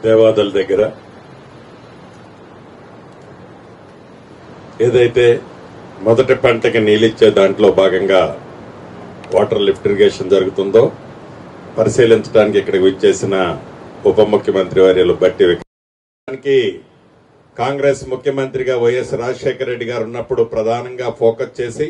దేవాదల దగ్గర ఏదైతే మొదటి పంటకి నీళ్ళిచ్చే దాంట్లో భాగంగా వాటర్ లిఫ్ట్ ఇరిగేషన్ జరుగుతుందో పరిశీలించడానికి ఇక్కడికి విచ్చేసిన ఉప ముఖ్యమంత్రి వర్యులు బట్టి విక్రమార్క కాంగ్రెస్ ముఖ్యమంత్రిగా వైఎస్ రాజశేఖర రెడ్డి గారు ఉన్నప్పుడు ప్రధానంగా ఫోకస్ చేసి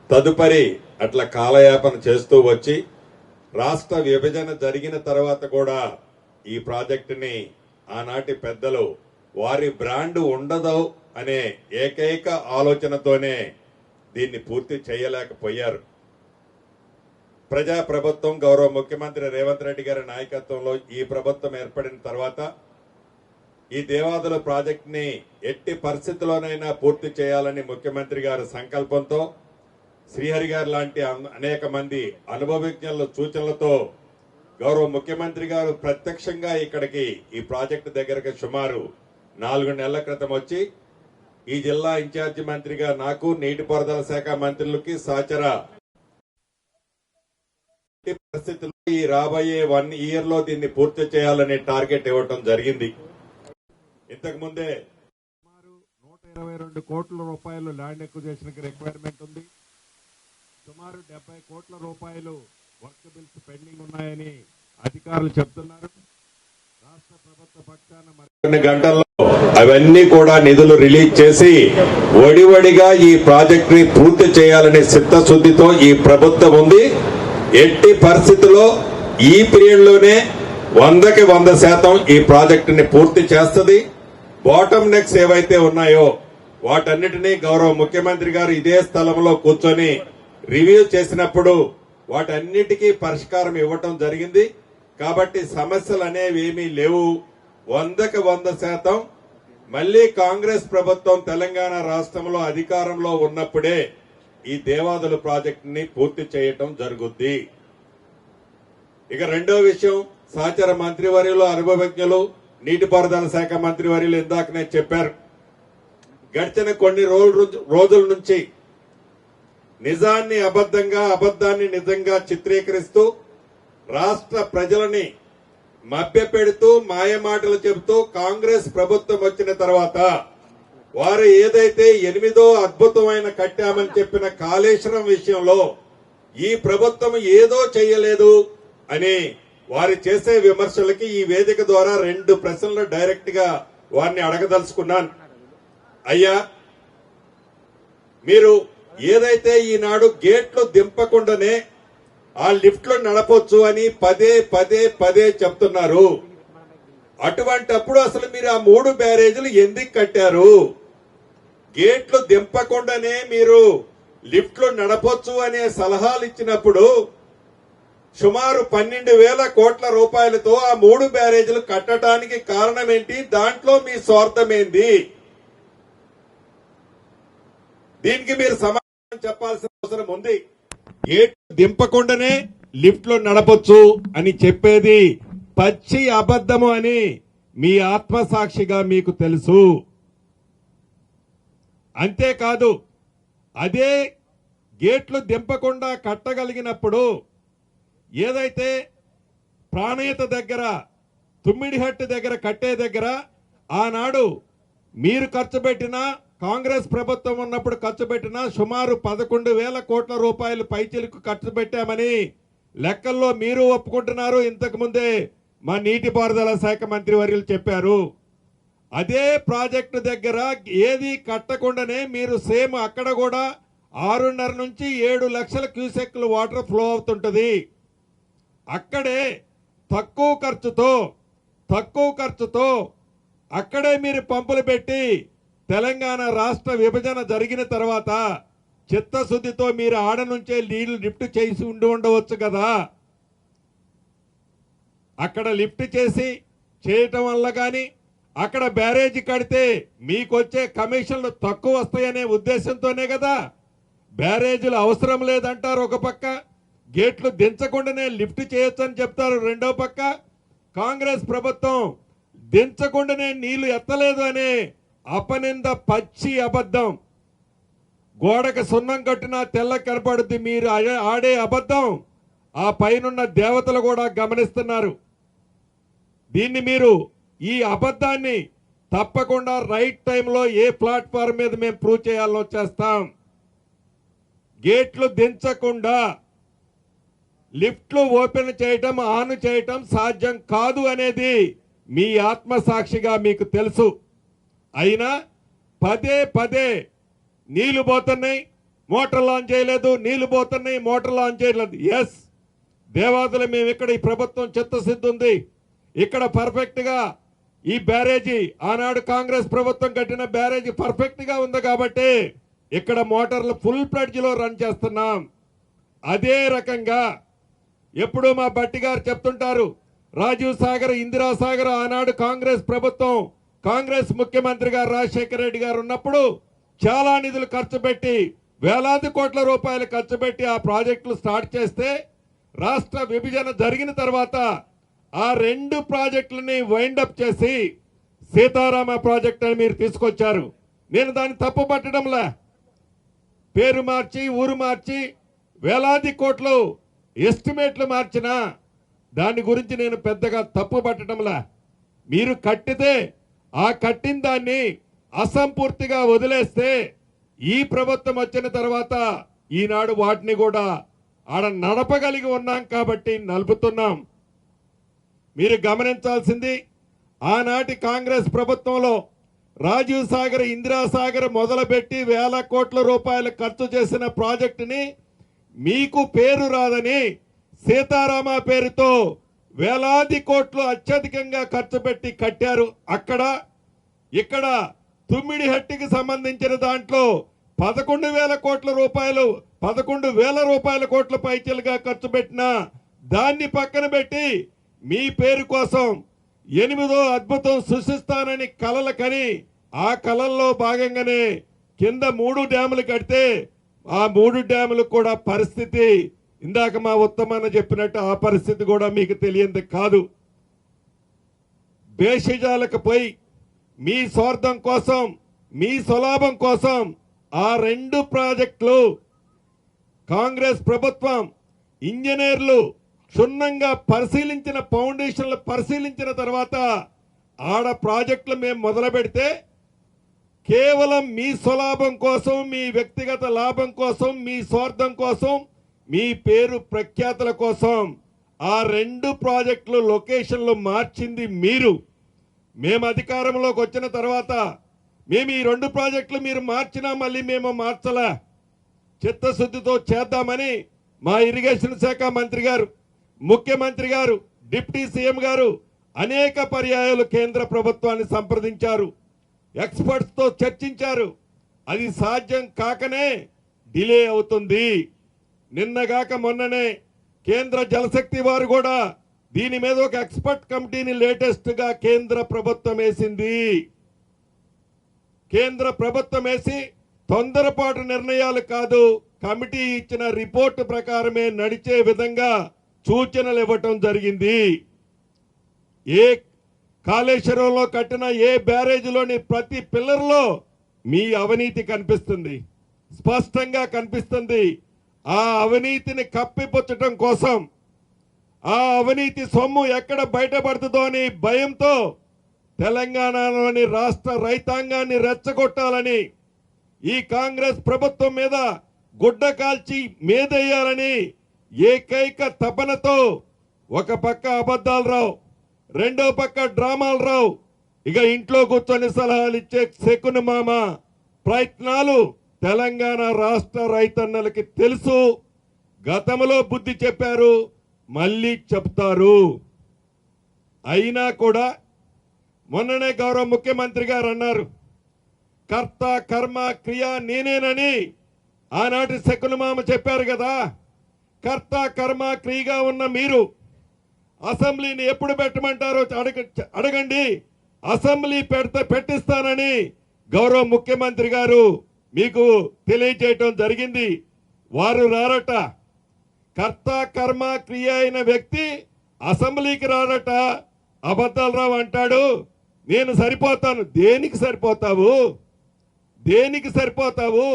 తదుపరి అట్లా కాలయాపన చేస్తూ వచ్చి రాష్ట్ర విభజన జరిగిన తర్వాత కూడా ఈ ప్రాజెక్టుని ఆనాటి పెద్దలు వారి బ్రాండ్ ఉండదు అనే ఏకైక ఆలోచనతోనే దీన్ని పూర్తి చేయలేకపోయారు. ప్రజా ప్రభుత్వం గౌరవ ముఖ్యమంత్రి రేవంత్ రెడ్డి గారి నాయకత్వంలో ఈ ప్రభుత్వం ఏర్పడిన తర్వాత ఈ దేవాదుల ప్రాజెక్టుని ఎట్టి పరిస్థితుల్లోనైనా పూర్తి చేయాలని ముఖ్యమంత్రి గారి సంకల్పంతో శ్రీహరి గారు లాంటి అనేక మంది అనుభవజ్ఞుల సూచనలతో గౌరవ ముఖ్యమంత్రి గారు ప్రత్యక్షంగా ఇక్కడికి ఈ ప్రాజెక్టు దగ్గరకు సుమారు 4 నెలల క్రితం వచ్చి ఈ జిల్లా ఇన్ఛార్జి మంత్రిగా నాకు నీటిపారుదల శాఖ మంత్రులకి సహచర పరిస్థితుల్లో ఈ రాబోయే 1 ఇయర్ లో దీన్ని పూర్తి చేయాలనే టార్గెట్ ఇవ్వడం జరిగింది. ఇంతకు ముందే సుమారు 122 కోట్ల రూపాయలు ల్యాండ్ ఎక్విజిషన్ కి రిక్వైర్మెంట్ ఉంది. సుమారు 70 కోట్ల రూపాయలు వర్క్ బిల్స్ పెండింగ్ ఉన్నాయని అధికారులు చెప్తున్నారు. రాష్ట్ర ప్రభుత్వ పక్షాన మరికొన్ని గంటల్లో అవన్నీ కూడా నిధులు రిలీజ్ చేసి వడివడిగా ఈ ప్రాజెక్ట్ ని పూర్తి చేయాలనే చిత్తశుద్ధితో ఈ ప్రభుత్వం ఉంది. ఎట్టి పరిస్థితుల్లో ఈ పీరియడ్ లోనే 100కి 100% ఈ ప్రాజెక్టు ని పూర్తి చేస్తుంది. బాటమ్ నెక్స్ ఏవైతే ఉన్నాయో వాటన్నిటినీ గౌరవ ముఖ్యమంత్రి గారు ఇదే స్థలంలో కూర్చొని రివ్యూ చేసినప్పుడు వాటన్నిటికీ పరిష్కారం ఇవ్వటం జరిగింది. కాబట్టి సమస్యలు అనేవి ఏమీ లేవు. 100కి 100% మళ్లీ కాంగ్రెస్ ప్రభుత్వం తెలంగాణ రాష్ట్రంలో అధికారంలో ఉన్నప్పుడే ఈ దేవాదుల ప్రాజెక్టుని పూర్తి చేయటం జరుగుద్ది. ఇక రెండో విషయం, సహచర మంత్రివర్యులు అనుభవజ్ఞులు నీటిపారుదల శాఖ మంత్రివర్యులు ఇందాకనే చెప్పారు. గడిచిన కొన్ని రోజుల నుంచి నిజాన్ని అబద్దంగా అబద్దాన్ని నిజంగా చిత్రీకరిస్తూ రాష్ట్ర ప్రజలని మభ్యపెడుతూ మాయమాటలు చెబుతూ కాంగ్రెస్ ప్రభుత్వం వచ్చిన తర్వాత వారు ఏదైతే 8వ అద్భుతమైన కట్టామని చెప్పిన కాళేశ్వరం విషయంలో ఈ ప్రభుత్వం ఏదో చేయలేదు అని వారు చేసే విమర్శలకి ఈ వేదిక ద్వారా 2 ప్రశ్నలు డైరెక్ట్ గా వారిని అడగదలుచుకున్నాను. అయ్యా, మీరు ఏదైతే ఈనాడు గేట్లు దింపకుండానే ఆ లిఫ్ట్లు నడపొచ్చు అని పదే చెప్తున్నారు. అటువంటప్పుడు అసలు మీరు ఆ 3 బ్యారేజీలు ఎందుకు కట్టారు? గేట్లు దింపకుండానే మీరు లిఫ్ట్లు నడపొచ్చు అనే సలహాలు ఇచ్చినప్పుడు సుమారు 12,000 కోట్ల రూపాయలతో ఆ 3 బ్యారేజీలు కట్టడానికి కారణం ఏంటి? దాంట్లో మీ స్వార్థం ఏంది? దీనికి మీరు సమాధానం చెప్పాల్సిన అవసరం ఉంది. గేట్లు దింపకుండానే లిఫ్ట్లు నడపొచ్చు అని చెప్పేది పచ్చి అబద్దము అని మీ ఆత్మసాక్షిగా మీకు తెలుసు. అంతేకాదు, అదే గేట్లు దింపకుండా కట్టగలిగినప్పుడు ఏదైతే ప్రాణహిత దగ్గర తుమ్మిడిహట్టు దగ్గర కట్టే దగ్గర ఆనాడు మీరు ఖర్చు పెట్టిన కాంగ్రెస్ ప్రభుత్వం ఉన్నప్పుడు ఖర్చు పెట్టిన సుమారు 11,000 కోట్ల రూపాయలు పైచిలకు ఖర్చు పెట్టామని లెక్కల్లో మీరు ఒప్పుకుంటున్నారు. ఇంతకు ముందే మా నీటిపారుదల శాఖ మంత్రి వర్యులు చెప్పారు. అదే ప్రాజెక్టు దగ్గర ఏది కట్టకుండానే మీరు సేమ్ అక్కడ కూడా 6.5 నుంచి 7 లక్షల క్యూసెక్లు వాటర్ ఫ్లో అవుతుంటది. అక్కడే తక్కువ ఖర్చుతో అక్కడే మీరు పంపులు పెట్టి తెలంగాణ రాష్ట్ర విభజన జరిగిన తర్వాత చిత్తశుద్ధితో మీరు ఆడ నుంచే నీళ్లు లిఫ్ట్ చేసి ఉండవచ్చు కదా. అక్కడ లిఫ్ట్ చేసి చేయటం వల్ల కానీ అక్కడ బ్యారేజీ కడితే మీకొచ్చే కమిషన్లు తక్కువ వస్తాయనే ఉద్దేశంతోనే కదా బ్యారేజీలు అవసరం లేదంటారు ఒక పక్క, గేట్లు దించకుండానే లిఫ్ట్ చేయొచ్చు అని చెప్తారు రెండో పక్క. కాంగ్రెస్ ప్రభుత్వం దించకుండానే నీళ్లు ఎత్తలేదు అనే అపనింద పచ్చి అబద్ధం. గోడకు సున్నం కట్టినా తెల్ల కనపడుద్ది మీరు ఆడే అబద్ధం ఆ పైనున్న దేవతలు కూడా గమనిస్తున్నారు. దీన్ని మీరు ఈ అబద్ధాన్ని తప్పకుండా రైట్ టైంలో ఏ ప్లాట్ఫామ్ మీద మేము ప్రూవ్ చేయాలో చేస్తాం. గేట్లు దించకుండా లిఫ్ట్లు ఓపెన్ చేయటం ఆన్ చేయటం సాధ్యం కాదు అనేది మీ ఆత్మసాక్షిగా మీకు తెలుసు. అయినా పదే పదే నీళ్లు పోతున్నాయి, మోటార్లు ఆన్ చేయలేదు, నీళ్లు పోతున్నాయి, మోటార్లు ఆన్ చేయలేదు. ఎస్, దేవాదులు మేము ఇక్కడ ఈ ప్రభుత్వం చిత్తశుద్ధి ఉంది. ఇక్కడ పర్ఫెక్ట్ గా ఈ బ్యారేజీ ఆనాడు కాంగ్రెస్ ప్రభుత్వం కట్టిన బ్యారేజీ పర్ఫెక్ట్ గా ఉంది కాబట్టి ఇక్కడ మోటార్లు ఫుల్ ఫ్లెడ్జ్ లో రన్ చేస్తున్నాం. అదే రకంగా ఎప్పుడు మా బట్టి గారు చెప్తుంటారు, రాజీవ్ సాగర్, ఇందిరా సాగర్ ఆనాడు కాంగ్రెస్ ప్రభుత్వం, కాంగ్రెస్ ముఖ్యమంత్రిగా రాజశేఖర రెడ్డి గారు ఉన్నప్పుడు చాలా నిధులు ఖర్చు పెట్టి వేలాది కోట్ల రూపాయలు ఖర్చు పెట్టి ఆ ప్రాజెక్టులు స్టార్ట్ చేస్తే రాష్ట్ర విభజన జరిగిన తర్వాత ఆ రెండు ప్రాజెక్టులని వైండప్ చేసి సీతారామ ప్రాజెక్ట్ అని మీరు తీసుకొచ్చారు. నేను దాన్ని తప్పు పట్టడంలా, పేరు మార్చి ఊరు మార్చి వేలాది కోట్లు ఎస్టిమేట్లు మార్చినా దాని గురించి నేను పెద్దగా తప్పు పట్టడంలా. మీరు కట్టితే ఆ కట్టిన దాన్ని అసంపూర్తిగా వదిలేస్తే ఈ ప్రభుత్వం వచ్చిన తర్వాత ఈనాడు వాటిని కూడా ఆడ నడపగలిగి ఉన్నాం కాబట్టి నలుపుతున్నాం. మీరు గమనించాల్సింది, ఆనాటి కాంగ్రెస్ ప్రభుత్వంలో రాజీవ్ సాగర్, ఇందిరా సాగర్ మొదలుపెట్టి వేల కోట్ల రూపాయలు ఖర్చు చేసిన ప్రాజెక్టుని మీకు పేరు రాదని సీతారామ పేరుతో వేలాది కోట్లు అత్యధికంగా ఖర్చు పెట్టి కట్టారు. అక్కడ ఇక్కడ తుమ్మిడిహట్టికి సంబంధించిన దాంట్లో 11,000 కోట్ల రూపాయలు, 11,000 రూపాయల కోట్ల పైచలుగా ఖర్చు పెట్టిన దాన్ని పక్కన పెట్టి మీ పేరు కోసం 8వ అద్భుతం సృష్టిస్తానని కలలు కని ఆ కలల్లో భాగంగానే కింద 3 డ్యాములు కడితే ఆ 3 డ్యాములు కూడా పరిస్థితి ఇందాక మా ఉత్తమన్న చెప్పినట్టు ఆ పరిస్థితి కూడా మీకు తెలియంది కాదు. బేషజాలకు పోయి మీ స్వార్థం కోసం, మీ స్వలాభం కోసం ఆ 2 ప్రాజెక్టులు కాంగ్రెస్ ప్రభుత్వం ఇంజనీర్లు క్షుణ్ణంగా పరిశీలించిన, ఫౌండేషన్లు పరిశీలించిన తర్వాత ఆడ ప్రాజెక్టులు మేము మొదలు పెడితే కేవలం మీ స్వలాభం కోసం, మీ వ్యక్తిగత లాభం కోసం, మీ స్వార్థం కోసం, మీ పేరు ప్రఖ్యాతుల కోసం ఆ 2 ప్రాజెక్టులు లొకేషన్లు మార్చింది మీరు. మేము అధికారంలోకి వచ్చిన తర్వాత మేము ఈ 2 ప్రాజెక్టులు మీరు మార్చినా మళ్ళీ మేము మార్చలా, చిత్తశుద్ధితో చేద్దామని మా ఇరిగేషన్ శాఖ మంత్రి గారు, ముఖ్యమంత్రి గారు, డిప్యూటీ సీఎం గారు అనేక పర్యాయాలు కేంద్ర ప్రభుత్వాన్ని సంప్రదించారు, ఎక్స్పర్ట్స్ తో చర్చించారు. అది సాధ్యం కాకనే డిలే అవుతుంది. నిన్నగాక మొన్ననే కేంద్ర జలశక్తి వారు కూడా దీని మీద ఒక ఎక్స్పర్ట్ కమిటీని లేటెస్ట్ గా కేంద్ర ప్రభుత్వం వేసింది. కేంద్ర ప్రభుత్వం వేసి తొందరపాటు నిర్ణయాలు కాదు, కమిటీ ఇచ్చిన రిపోర్టు ప్రకారమే నడిచే విధంగా సూచనలు ఇవ్వటం జరిగింది. ఏ కాళేశ్వరంలో కట్టిన ఏ బ్యారేజీలోని ప్రతి పిల్లర్లో మీ అవినీతి కనిపిస్తుంది, స్పష్టంగా కనిపిస్తుంది. ఆ అవినీతిని కప్పిపుచ్చటం కోసం, ఆ అవినీతి సొమ్ము ఎక్కడ బయటపడుతుందో అని భయంతో తెలంగాణలోని రాష్ట్ర రైతాంగాన్ని రెచ్చగొట్టాలని, ఈ కాంగ్రెస్ ప్రభుత్వం మీద గుడ్డ కాల్చి మీదెయ్యాలని ఏకైక తపనతో ఒక పక్క అబద్ధాలు రావు, రెండో పక్క డ్రామాలు రావు, ఇక ఇంట్లో కూర్చొని సలహాలు ఇచ్చే శకుని మామ ప్రయత్నాలు తెలంగాణ రాష్ట్ర రైతన్నలకి తెలుసు. గతంలో బుద్ధి చెప్పారు, మళ్ళీ చెప్తారు. అయినా కూడా మొన్ననే గౌరవ ముఖ్యమంత్రి గారు అన్నారు, కర్త కర్మ క్రియ నేనేనని. ఆనాటి శకునమామ చెప్పారు కదా, కర్త కర్మ క్రియగా ఉన్న మీరు అసెంబ్లీని ఎప్పుడు పెట్టమంటారో అడగండి, అసెంబ్లీ పెట్టిస్తానని గౌరవ ముఖ్యమంత్రి గారు మీకు తెలియజేయటం జరిగింది. వారు రారట. కర్త కర్మ క్రియ అయిన వ్యక్తి అసెంబ్లీకి రారట, అబద్ధాలు రావు అంటాడు. నేను సరిపోతాను. దేనికి సరిపోతావు? దేనికి సరిపోతావు?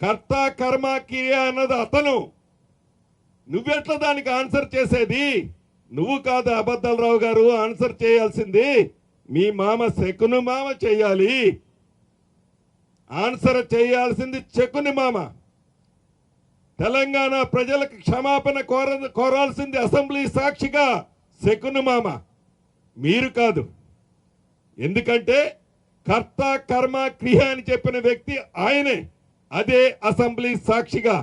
కర్త కర్మ క్రియ అన్నది అతను, నువ్వెట్లా దానికి ఆన్సర్ చేసేది? నువ్వు కాదు అబద్ధాలు రావు గారు ఆన్సర్ చేయాల్సింది. మీ మామ శకుని మామ చేయాలి. ఆన్సర్ చేయాల్సింది శకుని మామ. తెలంగాణ ప్రజలకు క్షమాపణ కోరాల్సింది అసెంబ్లీ సాక్షిగా శకుని మామ, మీరు కాదు. ఎందుకంటే కర్త కర్మ క్రియ అని చెప్పిన వ్యక్తి ఆయనే, అదే అసెంబ్లీ సాక్షిగా.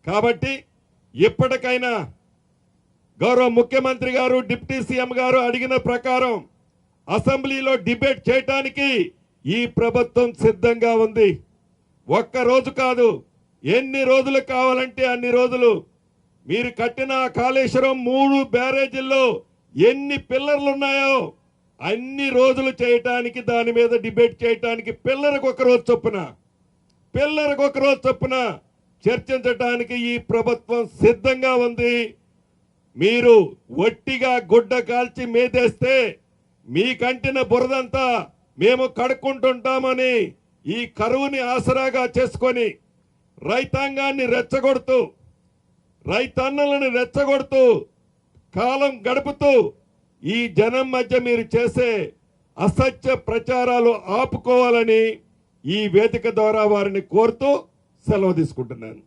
కాబట్టి ఇప్పటికైనా గౌరవ ముఖ్యమంత్రి గారు, డిప్యూటీ సీఎం గారు అడిగిన ప్రకారం అసెంబ్లీలో డిబేట్ చేయటానికి ఈ ప్రభుత్వం సిద్ధంగా ఉంది. ఒక్క రోజు కాదు, ఎన్ని రోజులు కావాలంటే అన్ని రోజులు. మీరు కట్టిన కాళేశ్వరం 3 బ్యారేజీల్లో ఎన్ని పిల్లర్లు ఉన్నాయో అన్ని రోజులు చేయటానికి, దాని మీద డిబేట్ చేయటానికి పిల్లలకు ఒక రోజు చొప్పున చర్చించటానికి ఈ ప్రభుత్వం సిద్ధంగా ఉంది. మీరు ఒట్టిగా గుడ్డ కాల్చి మేదేస్తే మీ కంటిన బురదంతా మేము కడుక్కుంటుంటామని ఈ కరువుని ఆసరాగా చేసుకొని రైతాంగాన్ని రెచ్చగొడుతూ, రైతన్నలను రెచ్చగొడుతూ కాలం గడుపుతూ ఈ జనం మధ్య మీరు చేసే అసత్య ప్రచారాలు ఆపుకోవాలని ఈ వేదిక ద్వారా వారిని కోరుతూ సెలవు తీసుకుంటున్నాను.